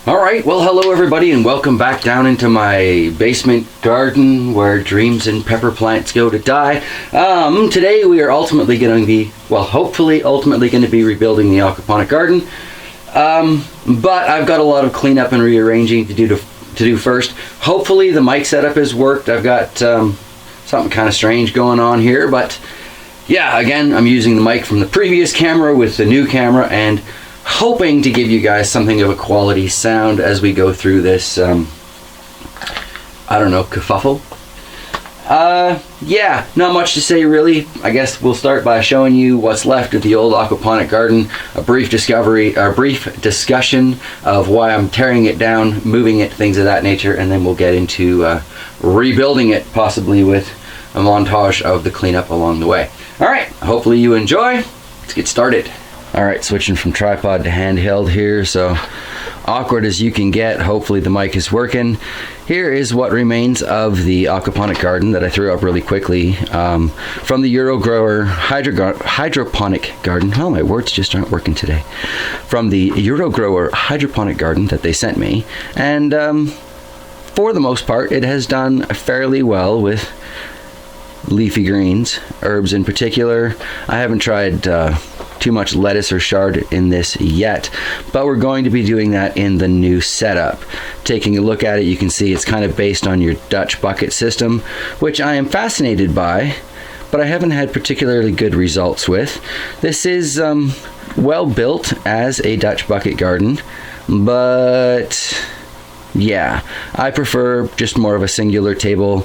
Alright, well hello everybody and welcome back down into my basement garden where dreams and pepper plants go to die. Today we are ultimately going to be, hopefully ultimately going to be rebuilding the aquaponic garden. But I've got a lot of cleanup and rearranging to do first. Hopefully the mic setup has worked. I've got something kind of strange going on here, but yeah, again, I'm using the mic from the previous camera with the new camera and hoping to give you guys something of a quality sound as we go through this, I don't know, kerfuffle. Yeah, not much to say really. I guess we'll start by showing you what's left of the old aquaponic garden, a brief discussion of why I'm tearing it down, moving it, things of that nature, and then we'll get into rebuilding it, possibly with a montage of the cleanup along the way. Alright, hopefully you enjoy. Let's get started. Alright, switching from tripod to handheld here, so awkward as you can get. Hopefully the mic is working. Here is what remains of the aquaponic garden that I threw up really quickly from the Eurogrower hydroponic garden. Oh, my words just aren't working today. From the Eurogrower hydroponic garden that they sent me. And for the most part, it has done fairly well with leafy greens, herbs in particular. I haven't tried too much lettuce or chard in this yet, but we're going to be doing that in the new setup. Taking a look at it, you can see it's kind of based on your Dutch bucket system, which I am fascinated by, but I haven't had particularly good results with. This is well built as a Dutch bucket garden, but yeah, I prefer just more of a singular table,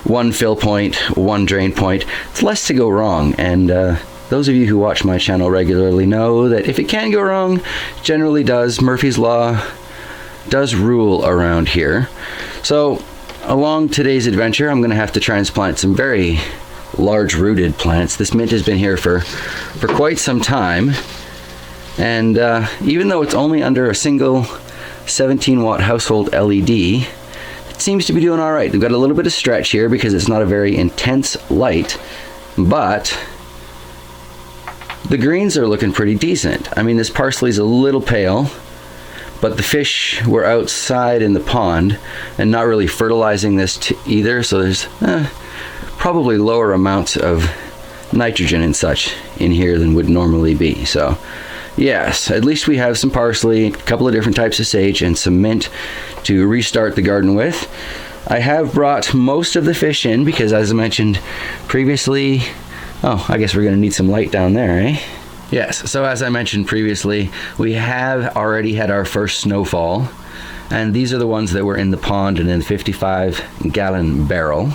one fill point, one drain point. It's less to go wrong, and those of you who watch my channel regularly know that if it can go wrong, it generally does. Murphy's Law does rule around here. So along today's adventure, I'm going to have to transplant some very large rooted plants. This mint has been here for quite some time, and even though it's only under a single 17-watt household LED, it seems to be doing all right. We've got a little bit of stretch here because it's not a very intense light, but the greens are looking pretty decent. I mean, this parsley's a little pale, but the fish were outside in the pond and not really fertilizing this either, so there's probably lower amounts of nitrogen and such in here than would normally be. So yes, at least we have some parsley, a couple of different types of sage, and some mint to restart the garden with. I have brought most of the fish in because, as I mentioned previously, oh, I guess we're going to need some light down there, eh? Yes, so as I mentioned previously, we have already had our first snowfall, and these are the ones that were in the pond and in the 55-gallon barrel.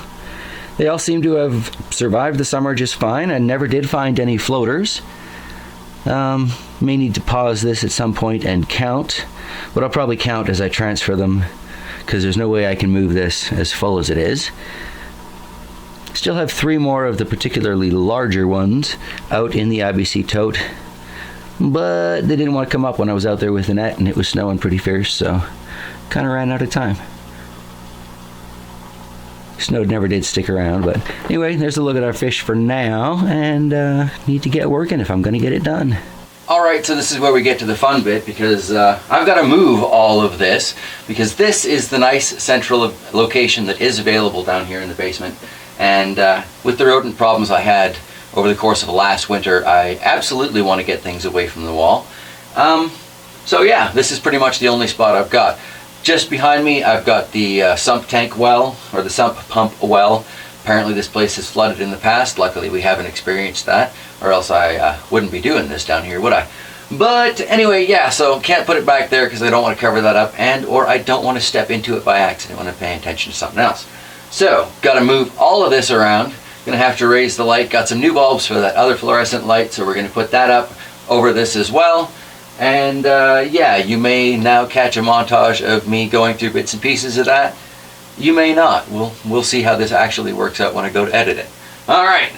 They all seem to have survived the summer just fine. I never did find any floaters. May need to pause this at some point and count, but I'll probably count as I transfer them because there's no way I can move this as full as it is. Still have 3 more of the particularly larger ones out in the IBC tote, but they didn't want to come up when I was out there with the net and it was snowing pretty fierce, so kind of ran out of time. Snow never did stick around, but anyway, there's a look at our fish for now, and need to get working if I'm going to get it done. Alright, so this is where we get to the fun bit, because I've got to move all of this, because this is the nice central location that is available down here in the basement. And with the rodent problems I had over the course of last winter, I absolutely want to get things away from the wall. So yeah, this is pretty much the only spot I've got. Just behind me, I've got the sump tank well, or the sump pump well. Apparently this place has flooded in the past. Luckily we haven't experienced that, or else I wouldn't be doing this down here, would I? But anyway, yeah, so can't put it back there because I don't want to cover that up, and or I don't want to step into it by accident when I'm paying attention to something else. So, got to move all of this around. Gonna have to raise the light. Got some new bulbs for that other fluorescent light, so we're gonna put that up over this as well. And yeah, you may now catch a montage of me going through bits and pieces of that. You may not. We'll see how this actually works out when I go to edit it. All right.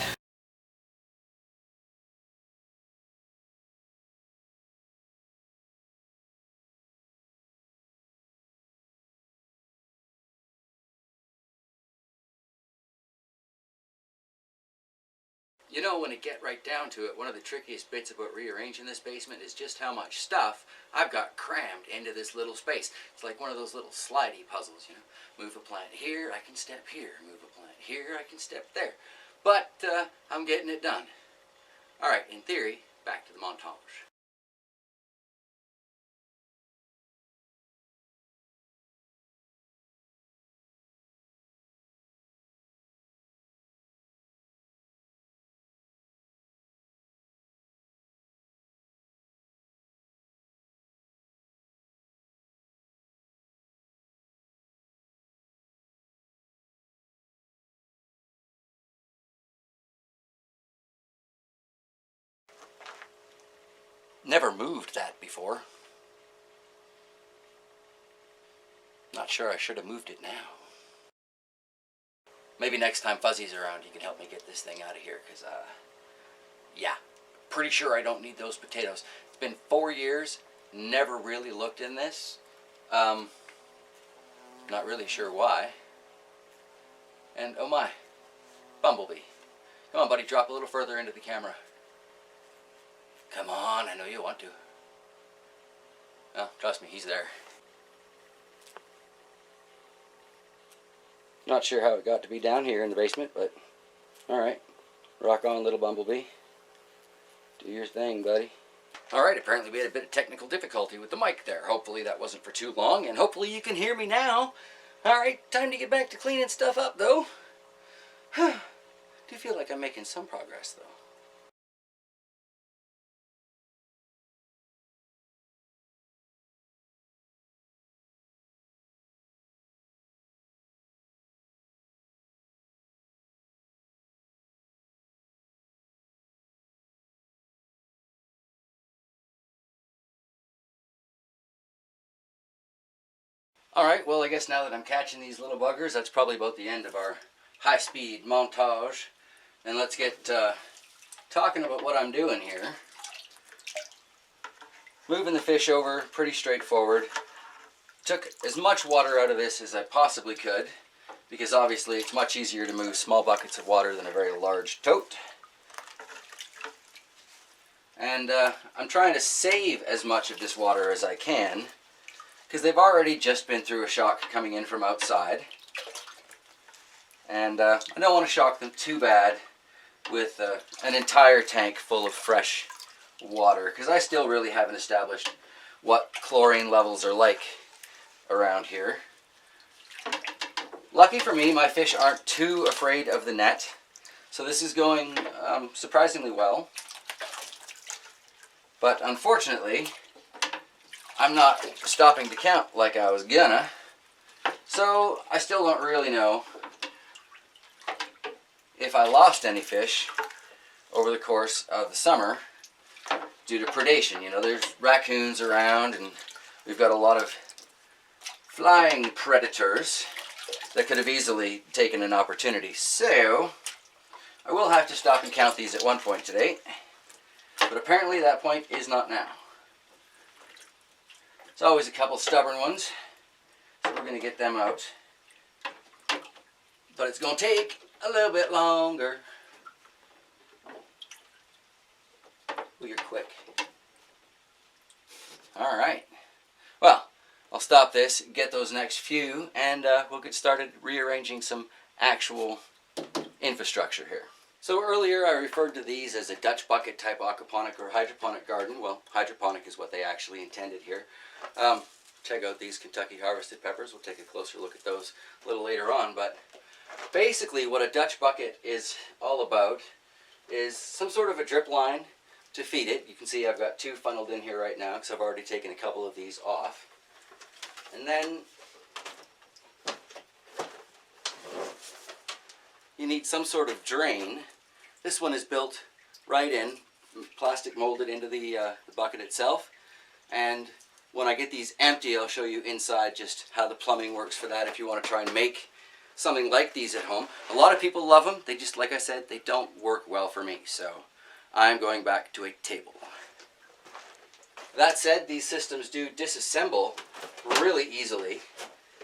You know, when it get right down to it, one of the trickiest bits about rearranging this basement is just how much stuff I've got crammed into this little space. It's like one of those little slidey puzzles, you know. Move a plant here, I can step here. Move a plant here, I can step there. But I'm getting it done. All right, in theory, back to the montage. Never moved that before. Not sure I should have moved it now. Maybe next time Fuzzy's around you can help me get this thing out of here, because yeah, pretty sure I don't need those potatoes. It's been 4 years, never really looked in this. Not really sure why. And oh my, Bumblebee. Come on buddy, drop a little further into the camera. Come on, I know you want to. Oh, trust me, he's there. Not sure how it got to be down here in the basement, but alright. Rock on, little Bumblebee. Do your thing, buddy. Alright, apparently we had a bit of technical difficulty with the mic there. Hopefully that wasn't for too long, and hopefully you can hear me now. Alright, time to get back to cleaning stuff up, though. Do feel like I'm making some progress, though. Alright, well I guess now that I'm catching these little buggers, that's probably about the end of our high-speed montage. And let's get talking about what I'm doing here. Moving the fish over, pretty straightforward. Took as much water out of this as I possibly could, because obviously it's much easier to move small buckets of water than a very large tote. And I'm trying to save as much of this water as I can, because they've already just been through a shock coming in from outside. And I don't want to shock them too bad with an entire tank full of fresh water, because I still really haven't established what chlorine levels are like around here. Lucky for me, my fish aren't too afraid of the net, so this is going surprisingly well. But unfortunately, I'm not stopping to count like I was gonna, so I still don't really know if I lost any fish over the course of the summer due to predation. You know, there's raccoons around, and we've got a lot of flying predators that could have easily taken an opportunity. So I will have to stop and count these at one point today, but apparently that point is not now. It's always a couple stubborn ones, so we're going to get them out. But it's going to take a little bit longer. Oh, you're quick. Alright. Well, I'll stop this, get those next few, and we'll get started rearranging some actual infrastructure here. So earlier I referred to these as a Dutch bucket type aquaponic or hydroponic garden. Well, hydroponic is what they actually intended here. Check out these Kentucky harvested peppers. We'll take a closer look at those a little later on. But basically what a Dutch bucket is all about is some sort of a drip line to feed it. You can see I've got 2 funneled in here right now because I've already taken a couple of these off. And then you need some sort of drain. This one is built right in, plastic molded into the bucket itself. And when I get these empty, I'll show you inside just how the plumbing works for that if you want to try and make something like these at home. A lot of people love them. They just, like I said, they don't work well for me. So I'm going back to a table. That said, these systems do disassemble really easily.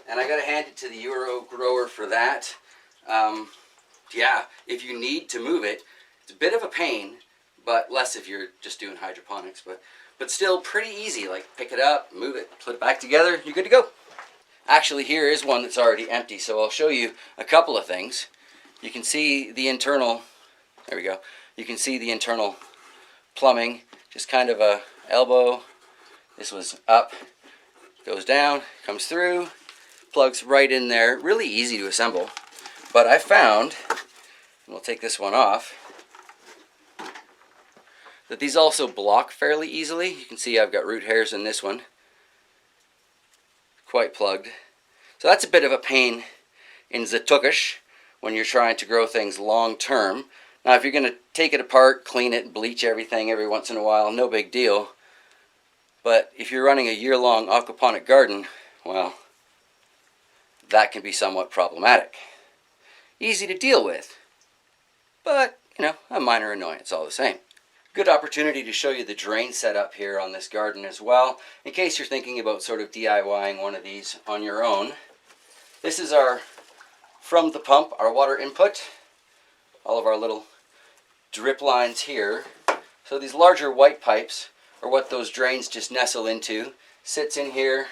And I gotta hand it to the Euro grower for that. Yeah, if you need to move it, It's a bit of a pain, but less if you're just doing hydroponics, but still pretty easy. Like, pick it up, move it, put it back together, you're good to go. Actually, here is one that's already empty, so I'll show you a couple of things. You can see the internal, there we go, you can see the internal plumbing, just kind of a elbow. This was up, goes down, comes through, plugs right in there. Really easy to assemble. But I found, and we'll take this one off, that these also block fairly easily. You can see I've got root hairs in this one. Quite plugged. So that's a bit of a pain in the tukish when you're trying to grow things long term. Now if you're going to take it apart, clean it, bleach everything every once in a while, no big deal. But if you're running a year-long aquaponic garden, well, that can be somewhat problematic. Easy to deal with, but, you know, a minor annoyance all the same. Good opportunity to show you the drain setup here on this garden as well, in case you're thinking about sort of DIYing one of these on your own. This is our, from the pump, our water input. All of our little drip lines here. So these larger white pipes are what those drains just nestle into. Sits in here,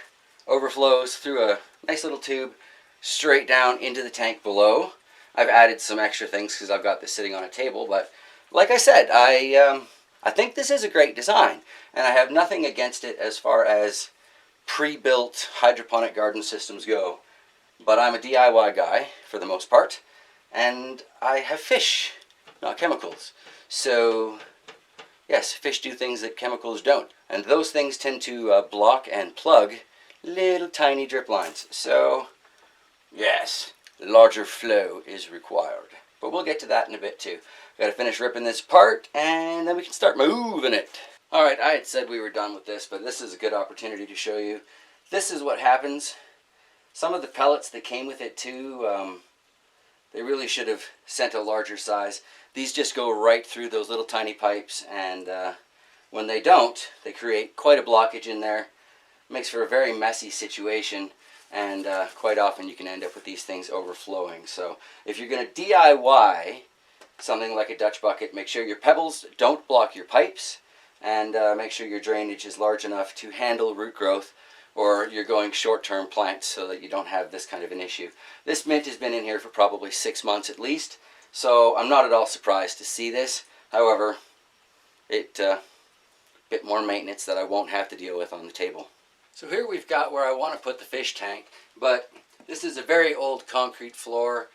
overflows through a nice little tube straight down into the tank below. I've added some extra things because I've got this sitting on a table, but like I said, I think this is a great design, and I have nothing against it as far as pre-built hydroponic garden systems go. But I'm a DIY guy for the most part, and I have fish, not chemicals. So yes, fish do things that chemicals don't, and those things tend to block and plug little tiny drip lines. So yes, larger flow is required. But we'll get to that in a bit too. Got to finish ripping this apart, and then we can start moving it. Alright, I had said we were done with this, but this is a good opportunity to show you. This is what happens. Some of the pellets that came with it too, they really should have sent a larger size. These just go right through those little tiny pipes, and when they don't, they create quite a blockage in there. Makes for a very messy situation, and quite often you can end up with these things overflowing. So if you're going to DIY something like a Dutch bucket, make sure your pebbles don't block your pipes, and make sure your drainage is large enough to handle root growth, or you're going short-term plants so that you don't have this kind of an issue. This mint has been in here for probably 6 months at least, so I'm not at all surprised to see this. However, it bit more maintenance that I won't have to deal with on the table. So here we've got where I want to put the fish tank, but this is a very old concrete floor.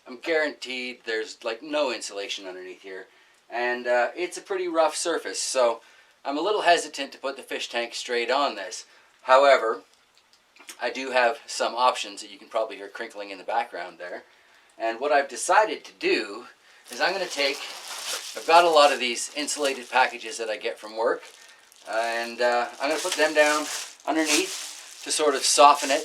I'm guaranteed there's like no insulation underneath here, and it's a pretty rough surface, so I'm a little hesitant to put the fish tank straight on this. However, I do have some options that you can probably hear crinkling in the background there. And what I've decided to do is I'm going to take, I've got a lot of these insulated packages that I get from work, and I'm going to put them down underneath to sort of soften it,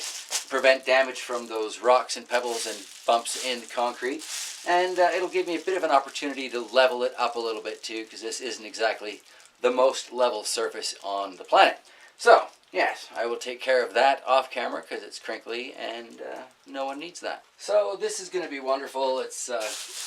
prevent damage from those rocks and pebbles and bumps in the concrete. And it'll give me a bit of an opportunity to level it up a little bit too, because this isn't exactly the most level surface on the planet. So, yes, I will take care of that off camera because it's crinkly and no one needs that. So this is going to be wonderful. It's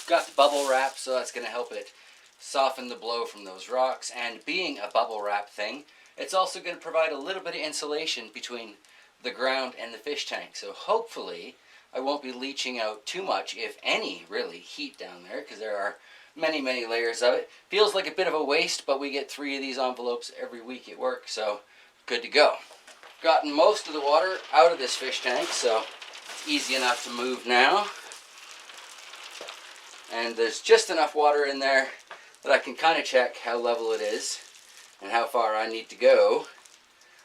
got the bubble wrap, so that's going to help it soften the blow from those rocks. And being a bubble wrap thing, it's also going to provide a little bit of insulation between the ground and the fish tank. So hopefully I won't be leaching out too much, if any, really, heat down there, because there are many, many layers of it. Feels like a bit of a waste, but we get 3 of these envelopes every week at work, so good to go. Gotten most of the water out of this fish tank, so it's easy enough to move now. And there's just enough water in there that I can kind of check how level it is and how far I need to go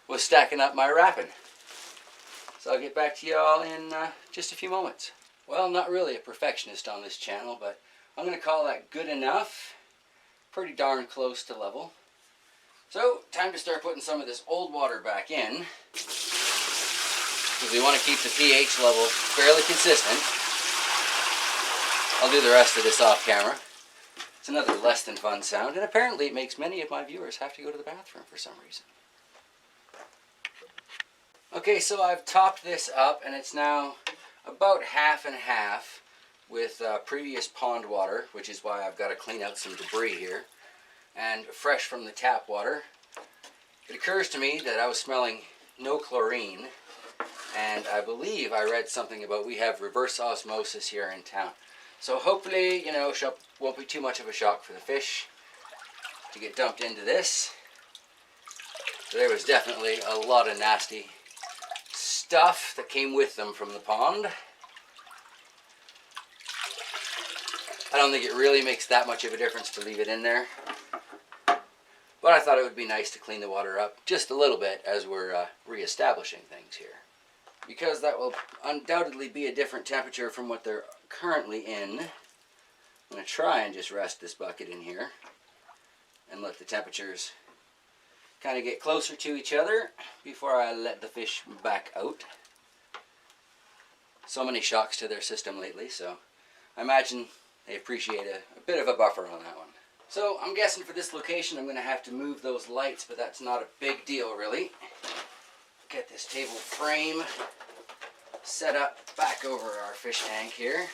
with stacking up my wrapping. So I'll get back to you all in just a few moments. Well, not really a perfectionist on this channel, but I'm going to call that good enough. Pretty darn close to level. So, time to start putting some of this old water back in, because we want to keep the pH level fairly consistent. I'll do the rest of this off camera. It's another less than fun sound, and apparently it makes many of my viewers have to go to the bathroom for some reason. Okay, so I've topped this up, and it's now about half and half. with previous pond water, which is why I've got to clean out some debris here, and fresh from the tap water, it occurs to me that I was smelling no chlorine, and I believe I read something about we have reverse osmosis here in town. So hopefully, you know, won't be too much of a shock for the fish to get dumped into this. So there was definitely a lot of nasty stuff that came with them from the pond. I don't think it really makes that much of a difference to leave it in there, but I thought it would be nice to clean the water up just a little bit as we're reestablishing things here, because that will undoubtedly be a different temperature from what they're currently in. I'm going to try and just rest this bucket in here and let the temperatures kind of get closer to each other before I let the fish back out. So many shocks to their system lately, so I imagine they appreciate a bit of a buffer on that one. So I'm guessing for this location I'm going to have to move those lights, but that's not a big deal really. Get this table frame set up back over our fish tank here.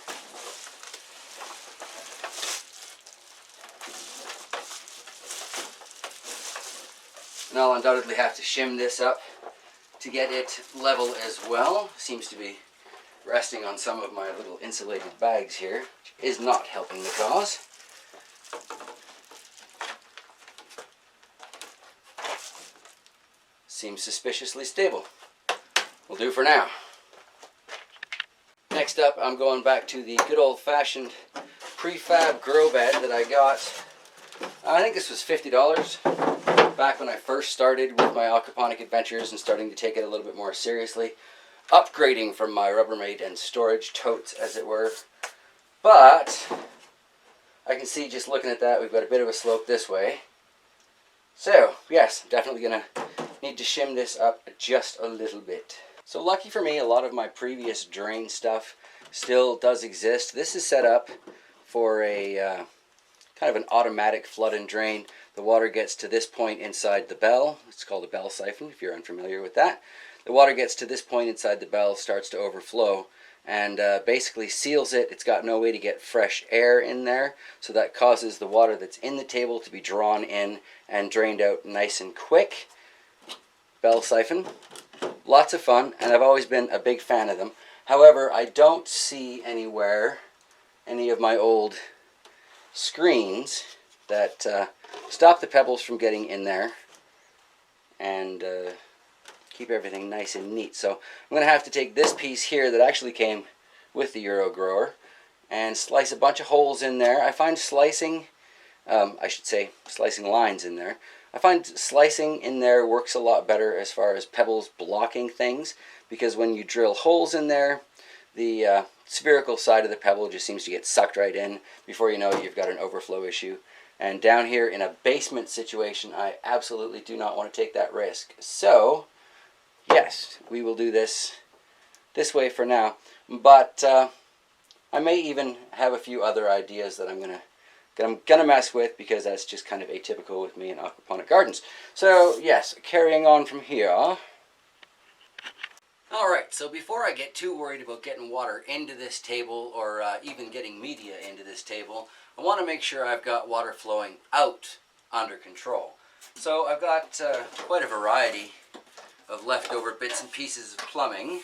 And I'll undoubtedly have to shim this up to get it level as well. Seems to be resting on some of my little insulated bags here, which is not helping the cause. Seems suspiciously stable. Will do for now. Next up, I'm going back to the good old-fashioned prefab grow bed that I got. I think this was $50 back when I first started with my aquaponic adventures and starting to take it a little bit more seriously. Upgrading from my Rubbermaid and storage totes, as it were. But I can see just looking at that, we've got a bit of a slope this way. So, yes, definitely going to need to shim this up just a little bit. So lucky for me, a lot of my previous drain stuff still does exist. This is set up for a kind of an automatic flood and drain. The water gets to this point inside the bell. It's called a bell siphon, if you're unfamiliar with that. The water gets to this point inside the bell, starts to overflow, and basically seals it. It's got no way to get fresh air in there, so that causes the water that's in the table to be drawn in and drained out nice and quick. Bell siphon. Lots of fun, and I've always been a big fan of them. However, I don't see anywhere any of my old screens that stop the pebbles from getting in there and keep everything nice and neat. So I'm going to have to take this piece here that actually came with the Euro Grower and slice a bunch of holes in there. I find slicing, slicing lines in there. I find slicing in there works a lot better as far as pebbles blocking things, because when you drill holes in there, the spherical side of the pebble just seems to get sucked right in. Before you know it, you've got an overflow issue. And down here in a basement situation, I absolutely do not want to take that risk. So yes, we will do this way for now, but I may even have a few other ideas that I'm gonna mess with, because that's just kind of atypical with me in aquaponic gardens. So yes, carrying on from here. Alright, so before I get too worried about getting water into this table, or even getting media into this table, I want to make sure I've got water flowing out under control. So I've got quite a variety of leftover bits and pieces of plumbing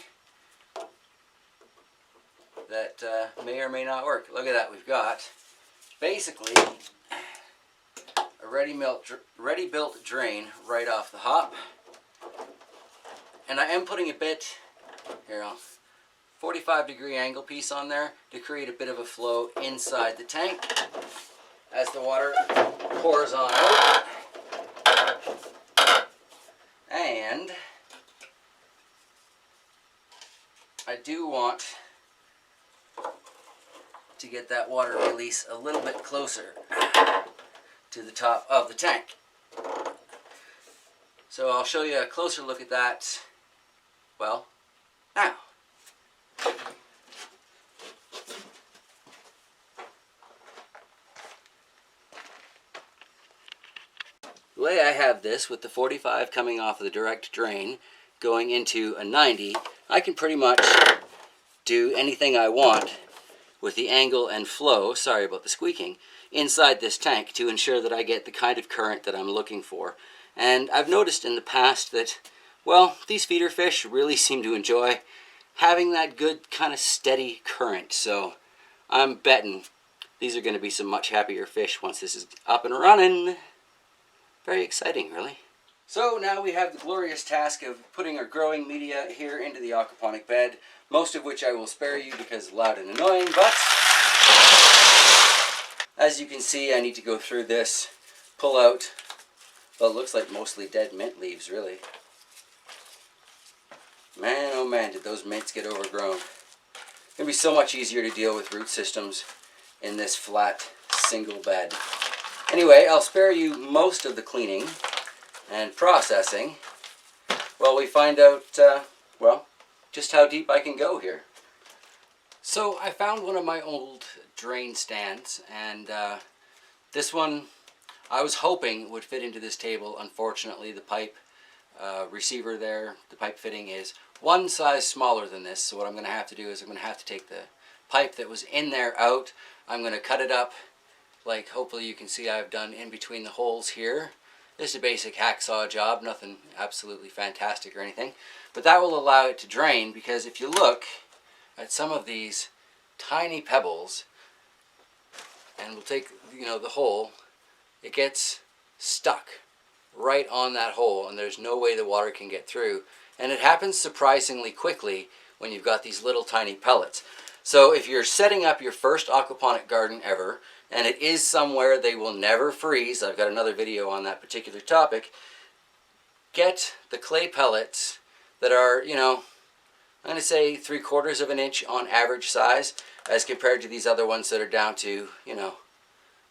that may or may not work. Look at that, we've got basically a ready-built drain right off the hop. And I am putting a bit, here, 45-degree angle piece on there to create a bit of a flow inside the tank as the water pours on out. And I do want to get that water release a little bit closer to the top of the tank. So I'll show you a closer look at that, well, now. The way I have this, with the 45 coming off of the direct drain going into a 90, I can pretty much do anything I want with the angle and flow, sorry about the squeaking, inside this tank to ensure that I get the kind of current that I'm looking for. And I've noticed in the past that, well, these feeder fish really seem to enjoy having that good kind of steady current. So I'm betting these are going to be some much happier fish once this is up and running. Very exciting, really. So now we have the glorious task of putting our growing media here into the aquaponic bed, most of which I will spare you because it's loud and annoying, but as you can see, I need to go through this, pull out, well, it looks like mostly dead mint leaves, really. Man, oh man, did those mints get overgrown. It's going to be so much easier to deal with root systems in this flat, single bed. Anyway, I'll spare you most of the cleaning and processing while we find out, well, just how deep I can go here. So I found one of my old drain stands, and this one I was hoping would fit into this table. Unfortunately, the pipe receiver there, the pipe fitting is one size smaller than this, so what I'm going to have to do is I'm going to have to take the pipe that was in there out. I'm going to cut it up like hopefully you can see I've done in between the holes here. This is a basic hacksaw job, nothing absolutely fantastic or anything, but that will allow it to drain, because if you look at some of these tiny pebbles, and we'll take, you know, the hole, it gets stuck right on that hole and there's no way the water can get through, and it happens surprisingly quickly when you've got these little tiny pellets. So if you're setting up your first aquaponic garden ever, and it is somewhere they will never freeze, I've got another video on that particular topic, get the clay pellets that are, you know, I'm going to say 3/4 of an inch on average size, as compared to these other ones that are down to, you know,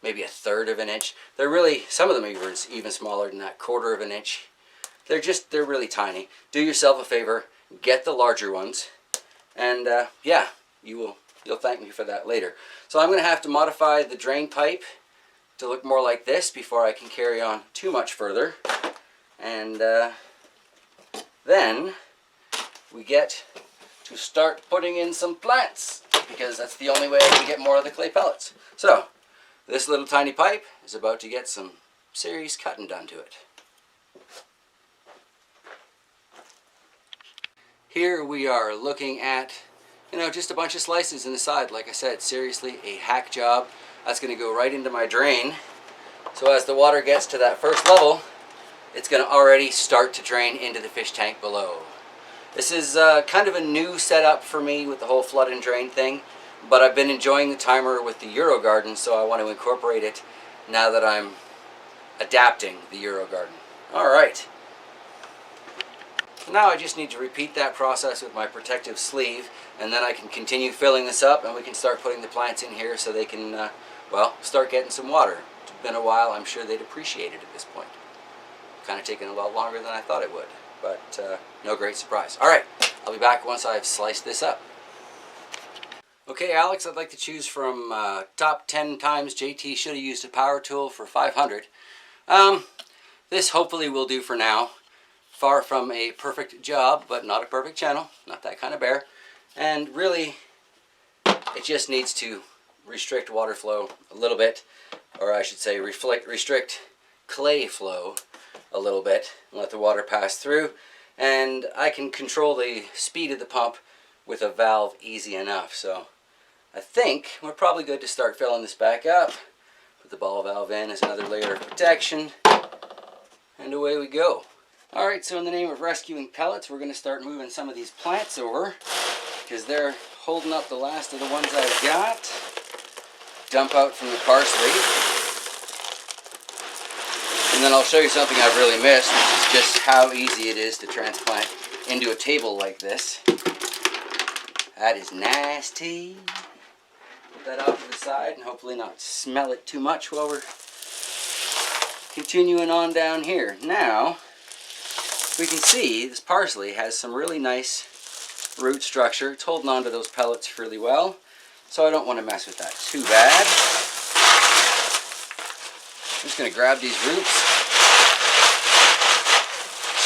maybe 1/3 of an inch. They're really, some of them are even smaller than that, 1/4 of an inch. They're really tiny. Do yourself a favor, get the larger ones, and yeah, you'll thank me for that later. So I'm going to have to modify the drain pipe to look more like this before I can carry on too much further. And then we get to start putting in some plants, because that's the only way I can get more of the clay pellets. So this little tiny pipe is about to get some serious cutting done to it. Here we are looking at, you know, just a bunch of slices in the side. Like I said, seriously, a hack job. That's going to go right into my drain. So as the water gets to that first level, it's going to already start to drain into the fish tank below. This is kind of a new setup for me with the whole flood and drain thing, but I've been enjoying the timer with the Euro Garden, so I want to incorporate it now that I'm adapting the Euro Garden. Alright. Now I just need to repeat that process with my protective sleeve, and then I can continue filling this up and we can start putting the plants in here so they can, well, start getting some water. It's been a while, I'm sure they'd appreciate it at this point. Kind of taken a lot longer than I thought it would, but no great surprise. Alright, I'll be back once I've sliced this up. Okay, Alex, I'd like to choose from top 10 times JT should have used a power tool for 500. This hopefully will do for now. Far from a perfect job, but not a perfect channel. Not that kind of bear. And really, it just needs to restrict water flow a little bit, or I should say restrict clay flow a little bit, and let the water pass through. And I can control the speed of the pump with a valve easy enough. So I think we're probably good to start filling this back up. Put the ball valve in as another layer of protection, and away we go. Alright, so in the name of rescuing pellets, we're going to start moving some of these plants over, because they're holding up the last of the ones I've got. Dump out from the parsley. And then I'll show you something I've really missed, which is just how easy it is to transplant into a table like this. That is nasty. Put that off to the side and hopefully not smell it too much while we're continuing on down here. Now, we can see this parsley has some really nice root structure. It's holding on to those pellets really well, so I don't want to mess with that too bad. I'm just going to grab these roots,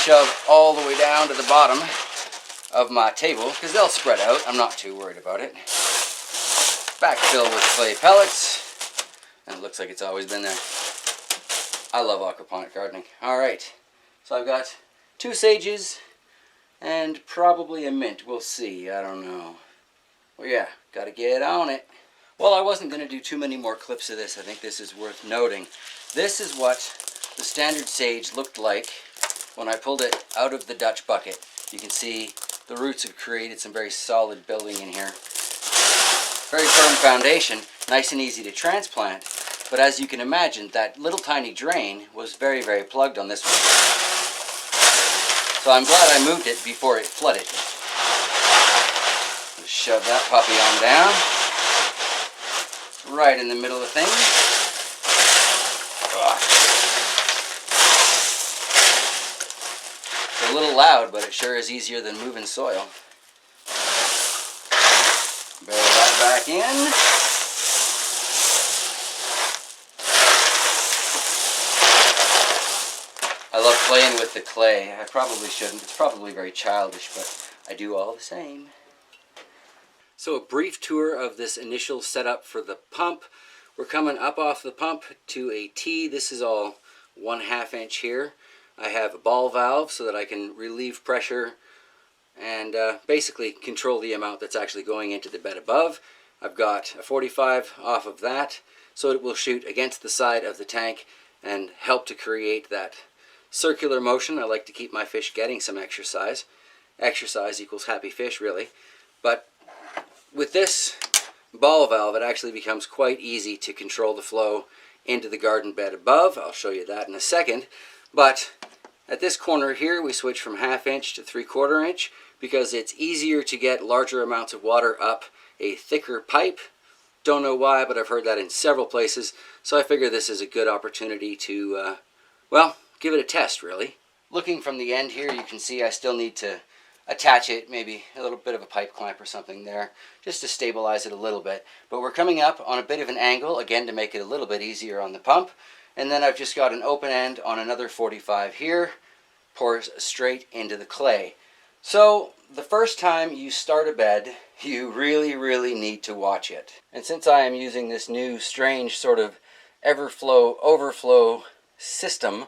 shove all the way down to the bottom of my table, because they'll spread out. I'm not too worried about it. backfill with clay pellets, and it looks like it's always been there. I love aquaponic gardening. Alright, so I've got 2 sages and probably a mint. We'll see, I don't know. Well, yeah, gotta get on it. Well, I wasn't going to do too many more clips of this. I think this is worth noting. This is what the standard sage looked like when I pulled it out of the Dutch bucket. You can see the roots have created some very solid building in here. Very firm foundation, nice and easy to transplant. But as you can imagine, that little tiny drain was very, very plugged on this one. So I'm glad I moved it before it flooded. Just shove that puppy on down. Right in the middle of things. It's a little loud, but it sure is easier than moving soil. Barrel that back in. I love playing with the clay. I probably shouldn't. It's probably very childish, but I do all the same. So a brief tour of this initial setup for the pump. We're coming up off the pump to a T. This is all 1/2 inch here. I have a ball valve so that I can relieve pressure and basically control the amount that's actually going into the bed above. I've got a 45 off of that, so it will shoot against the side of the tank and help to create that circular motion. I like to keep my fish getting some exercise. Exercise equals happy fish, really. But with this ball valve, it actually becomes quite easy to control the flow into the garden bed above. I'll show you that in a second. But at this corner here, we switch from 1/2 inch to 3/4 inch because it's easier to get larger amounts of water up a thicker pipe. Don't know why, but I've heard that in several places. So I figure this is a good opportunity to, well, give it a test, really. Looking from the end here, you can see I still need to attach it, maybe a little bit of a pipe clamp or something there, just to stabilize it a little bit. But we're coming up on a bit of an angle, again, to make it a little bit easier on the pump. And then I've just got an open end on another 45 here, pours straight into the clay. So the first time you start a bed, you really, really need to watch it. And since I am using this new strange sort of everflow overflow system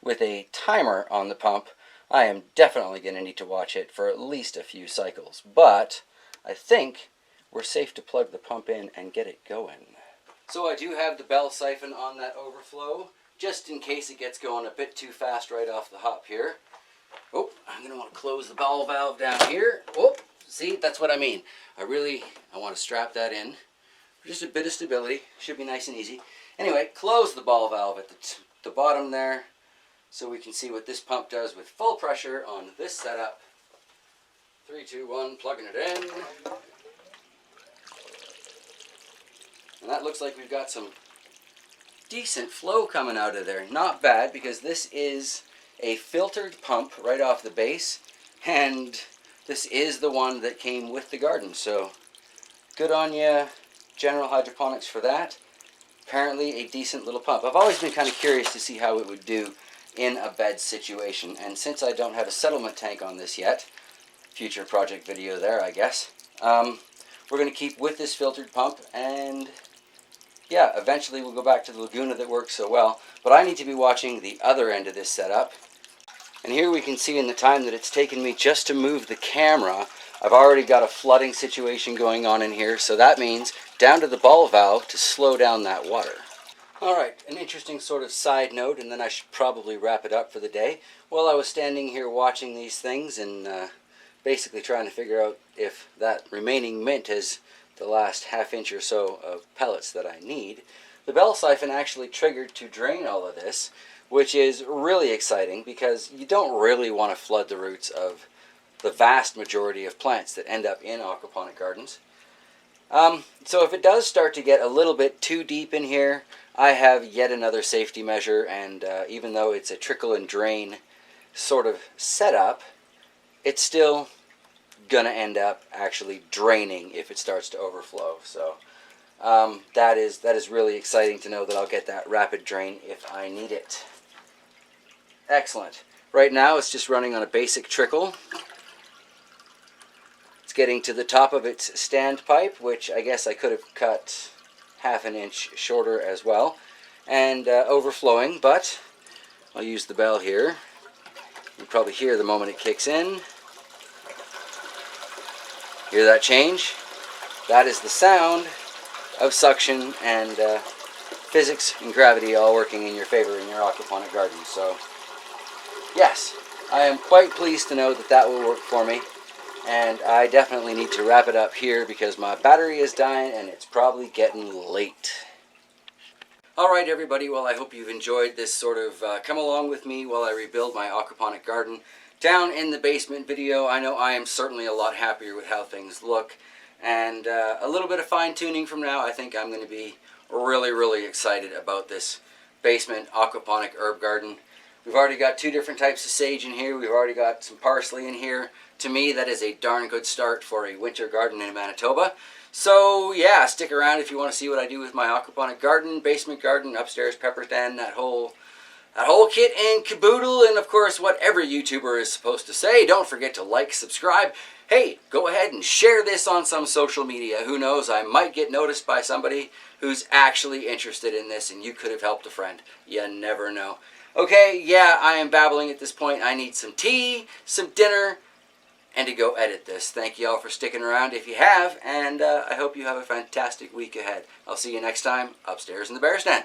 with a timer on the pump, I am definitely going to need to watch it for at least a few cycles. But I think we're safe to plug the pump in and get it going. So I do have the bell siphon on that overflow, just in case it gets going a bit too fast right off the hop here. Oh, I'm going to want to close the ball valve down here. Oh, see, that's what I mean. I want to strap that in. Just a bit of stability. Should be nice and easy. Anyway, close the ball valve at the bottom there, so we can see what this pump does with full pressure on this setup. 3, 2, 1, plugging it in. And that looks like we've got some decent flow coming out of there. Not bad, because this is a filtered pump right off the base, and this is the one that came with the garden. So good on you, General Hydroponics, for that. Apparently a decent little pump. I've always been kind of curious to see how it would do in a bed situation, and since I don't have a settlement tank on this yet, future project video there, I guess, we're going to keep with this filtered pump, and yeah, eventually we'll go back to the Laguna that works so well. But I need to be watching the other end of this setup, and here we can see in the time that it's taken me just to move the camera, I've already got a flooding situation going on in here, so that means down to the ball valve to slow down that water. Alright, an interesting sort of side note, and then I should probably wrap it up for the day. While I was standing here watching these things and basically trying to figure out if that remaining mint is the last 1/2 inch or so of pellets that I need, the bell siphon actually triggered to drain all of this, which is really exciting because you don't really want to flood the roots of the vast majority of plants that end up in aquaponic gardens. So if it does start to get a little bit too deep in here, I have yet another safety measure, and even though it's a trickle and drain sort of setup, it's still gonna end up actually draining if it starts to overflow. So that is really exciting to know that I'll get that rapid drain if I need it. Excellent. Right now it's just running on a basic trickle. It's getting to the top of its standpipe, which I guess I could have cut half an inch shorter as well, and overflowing, but I'll use the bell here. You probably hear the moment it kicks in. Hear that change? That is the sound of suction and physics and gravity all working in your favor in your aquaponic garden. So yes, I am quite pleased to know that that will work for me, and I definitely need to wrap it up here because my battery is dying and it's probably getting late. Alright everybody, well I hope you've enjoyed this sort of come along with me while I rebuild my aquaponic garden down in the basement video. I know I am certainly a lot happier with how things look, and a little bit of fine tuning from now. I think I'm going to be really excited about this basement aquaponic herb garden. We've already got 2 different types of sage in here. We've already got some parsley in here. To me, that is a darn good start for a winter garden in Manitoba. So yeah, stick around if you want to see what I do with my aquaponic garden, basement garden, upstairs pepper den, that whole kit and caboodle, and of course what every YouTuber is supposed to say. Don't forget to like, subscribe. Hey, go ahead and share this on some social media. Who knows, I might get noticed by somebody who's actually interested in this, and you could have helped a friend. You never know. Okay, yeah, I am babbling at this point. I need some tea, some dinner, and to go edit this. Thank you all for sticking around if you have, and I hope you have a fantastic week ahead. I'll see you next time upstairs in the bear's den.